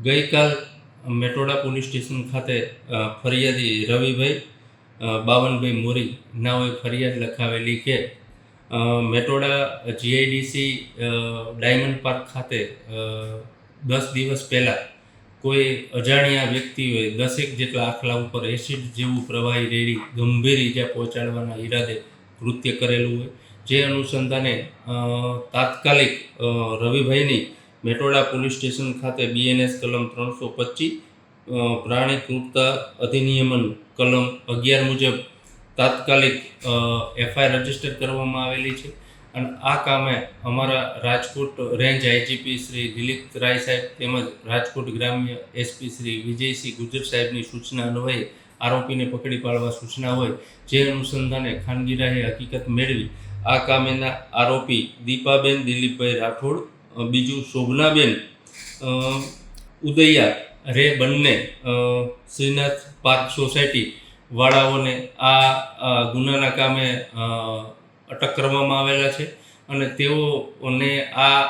ગઈકાલ Metoda police station ખાતે ફરિયાદી રવિભાઈ બાવનભાઈ મોરી નાઓએ ફરિયાદ લખાવેલી કે મેટોડા જીઆઈડીસી ડાયમંડ પાર્ક ખાતે 10 દિવસ પહેલાં કોઈ અજાણ્યા વ્યક્તિઓએ 10 જેટલા આખલા ઉપર એસિડ જેવું પ્રવાહી રેડી ગંભીર ઈજા પહોંચાડવાના ઈરાદે કૃત્ય કરેલું હોય, જે અનુસંધાને તાત્કાલિક રવિભાઈની મેટોડા પોલીસ સ્ટેશન ખાતે બીએનએસ કલમ 325 પ્રાણી ક્રૂરતા અધિનિયમન કલમ 11 મુજબ તાત્કાલિક એફઆઈઆર રજીસ્ટર કરવામાં આવેલી છે. અને આ કામે અમારા રાજકોટ રેન્જ આઈજીપી શ્રી દિલીપ રાય સાહેબ તેમજ રાજકોટ ગ્રામ્ય એસપી શ્રી વિજયસિંહ ગુજર સાહેબની સૂચના અન્વયે આરોપીને પકડી પાડવા સૂચના હોય, જે અનુસંધાને ખાનગીરાએ હકીકત મેળવી આ કામેના આરોપી દીપાબેન દિલીપભાઈ રાઠોડ, બીજું શોભનાબેન ઉદૈયા રે બંને શ્રીનાથ પાર્ક સોસાયટી વાળાઓને આ ગુનાના કામે અટક કરવામાં આવેલા છે. અને તેઓને આ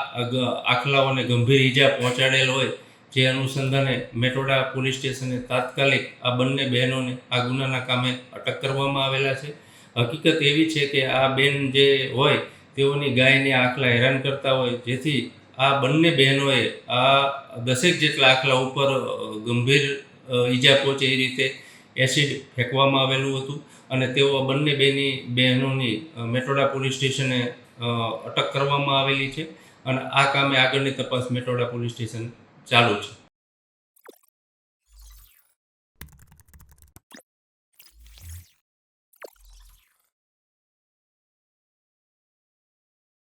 આખલાઓને ગંભીર ઈજા પહોંચાડેલ હોય, જે અનુસંધાને મેટોડા પોલીસ સ્ટેશને તાત્કાલિક આ બંને બહેનોને આ ગુનાના કામે અટક કરવામાં આવેલા છે. હકીકત એવી છે કે આ બેન જે હોય તેઓની ગાયને આખલા હેરાન કરતા હોય, જેથી આ બંને બહેનોએ આ 10 જેટલા આખલા ઉપર ગંભીર ઈજા પહોંચે એ રીતે એસિડ ફેંકવામાં આવેલું હતું. અને તેઓ બંને બહેનોની મેટોડા પોલીસ સ્ટેશને અટક કરવામાં આવેલી છે. અને આ કામે આગળની તપાસ મેટોડા પોલીસ સ્ટેશન ચાલુ છે.